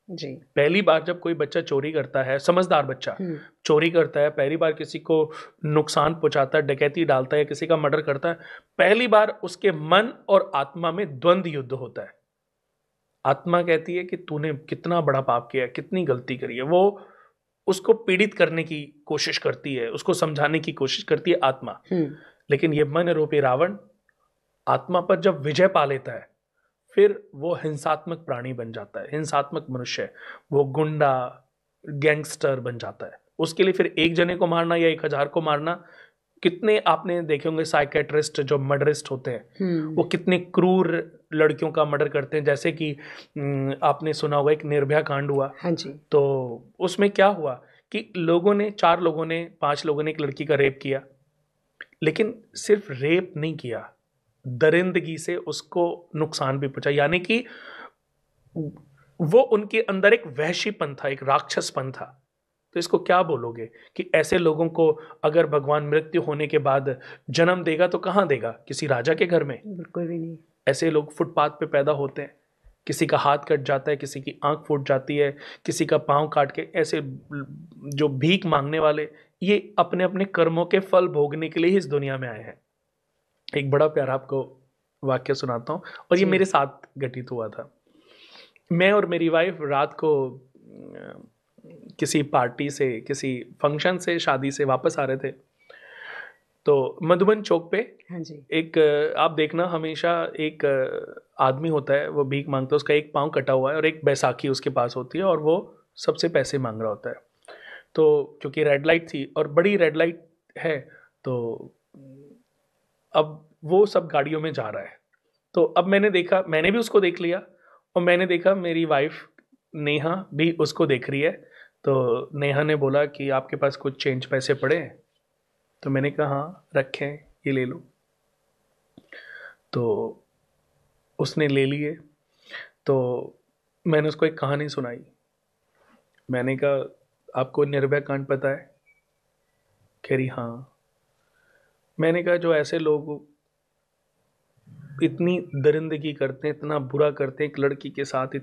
जी। पहली बार जब कोई बच्चा चोरी करता है, समझदार बच्चा चोरी करता है, पहली बार किसी को नुकसान पहुंचाता है, डकैती डालता है, किसी का मर्डर करता है, पहली बार उसके मन और आत्मा में द्वंद्व युद्ध होता है। आत्मा कहती है कि तूने कितना बड़ा पाप किया है, कितनी गलती करी है। वो उसको पीड़ित करने की कोशिश करती है, उसको समझाने की कोशिश करती है आत्मा। लेकिन ये मन रूपी रावण आत्मा पर जब विजय पा लेता है, फिर वो हिंसात्मक प्राणी बन जाता है, हिंसात्मक मनुष्य, वो गुंडा गैंगस्टर बन जाता है। उसके लिए फिर एक जने को मारना या 1000 को मारना, कितने आपने देखे होंगे साइकेट्रिस्ट जो मर्डरिस्ट होते हैं, वो कितने क्रूर लड़कियों का मर्डर करते हैं। जैसे कि आपने सुना होगा एक निर्भया कांड हुआ। हाँ जी। तो उसमें क्या हुआ कि लोगों ने 4 लोगों ने 5 लोगों ने एक लड़की का रेप किया, लेकिन सिर्फ रेप नहीं किया, दरिंदगी से उसको नुकसान भी पहुंचा। यानी कि वो उनके अंदर एक वहशीपन था, एक राक्षसपन था। तो इसको क्या बोलोगे कि ऐसे लोगों को अगर भगवान मृत्यु होने के बाद जन्म देगा तो कहाँ देगा? किसी राजा के घर में? बिल्कुल भी नहीं। ऐसे लोग फुटपाथ पे पैदा होते हैं, किसी का हाथ कट जाता है, किसी की आंख फूट जाती है, किसी का पांव काट के। ऐसे जो भीख मांगने वाले, ये अपने अपने कर्मों के फल भोगने के लिए ही इस दुनिया में आए हैं। एक बड़ा प्यारा आपको वाक्य सुनाता हूँ, और ये मेरे साथ घटित हुआ था। मैं और मेरी वाइफ रात को किसी पार्टी से, किसी फंक्शन से, शादी से वापस आ रहे थे। तो मधुबन चौक पे हाँ जी। एक, आप देखना हमेशा एक आदमी होता है, वो भीख मांगता है, उसका एक पाँव कटा हुआ है और एक बैसाखी उसके पास होती है, और वो सबसे पैसे मांग रहा होता है। तो क्योंकि रेड लाइट थी और बड़ी रेड लाइट है, तो अब वो सब गाड़ियों में जा रहा है। तो अब मैंने देखा, मैंने भी उसको देख लिया, और मैंने देखा मेरी वाइफ नेहा भी उसको देख रही है। तो नेहा ने बोला कि आपके पास कुछ चेंज पैसे पड़े हैं? तो मैंने कहा हाँ रखे हैं, ये ले लो। तो उसने ले लिए। तो मैंने उसको एक कहानी सुनाई। मैंने कहा आपको निर्भया कांड पता है? कह रही हाँ। मैंने कहा जो ऐसे लोग इतनी दरिंदगी करते हैं, इतना बुरा करते हैं एक लड़की के साथ,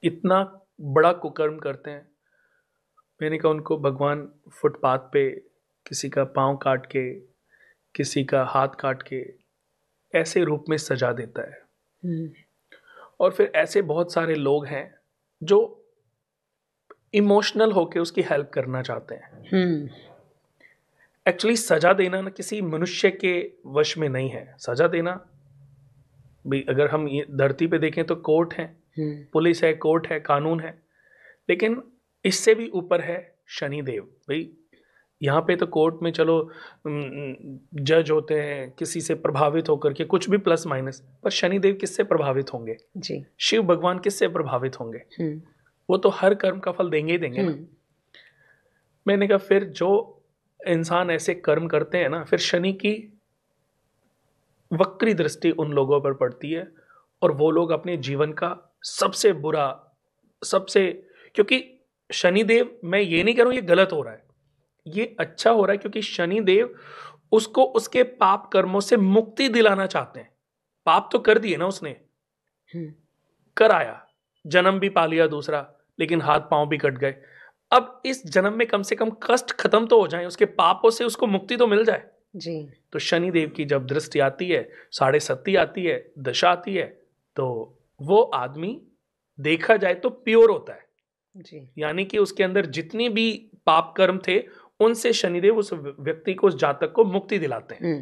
इतना बड़ा कुकर्म करते हैं, मैंने कहा उनको भगवान फुटपाथ पे किसी का पाँव काट के, किसी का हाथ काट के ऐसे रूप में सजा देता है। और फिर ऐसे बहुत सारे लोग हैं जो इमोशनल होके उसकी हेल्प करना चाहते हैं। एक्चुअली सजा देना ना किसी मनुष्य के वश में नहीं है। सजा देना भाई, अगर हम ये धरती पे देखें तो कोर्ट है, पुलिस है, कोर्ट है, कानून है, लेकिन इससे भी ऊपर है शनिदेव। भाई यहाँ पे तो कोर्ट में चलो जज होते हैं किसी से प्रभावित होकर के, कुछ भी प्लस माइनस, पर शनिदेव किससे प्रभावित होंगे? जी। शिव भगवान किससे प्रभावित होंगे? वो तो हर कर्म का फल देंगे ही देंगे ना। मैंने कहा फिर जो इंसान ऐसे कर्म करते हैं ना, फिर शनि की वक्री दृष्टि उन लोगों पर पड़ती है, और वो लोग अपने जीवन का सबसे बुरा, सबसे, क्योंकि शनिदेव, मैं ये नहीं कह रहा हूं ये गलत हो रहा है, ये अच्छा हो रहा है, क्योंकि शनिदेव उसको उसके पाप कर्मों से मुक्ति दिलाना चाहते हैं। पाप तो कर दिए ना उसने, कर आया, जन्म भी पा लिया दूसरा, लेकिन हाथ पांव भी कट गए। अब इस जन्म में कम से कम कष्ट खत्म तो हो जाए, उसके पापों से उसको मुक्ति तो मिल जाए जी। तो शनिदेव की जब दृष्टि आती है, 7.5 आती है, दशा आती है, तो वो आदमी देखा जाए तो प्योर होता है जी। यानी कि उसके अंदर जितनी भी पाप कर्म थे, उनसे शनिदेव उस व्यक्ति को, उस जातक को मुक्ति दिलाते हैं।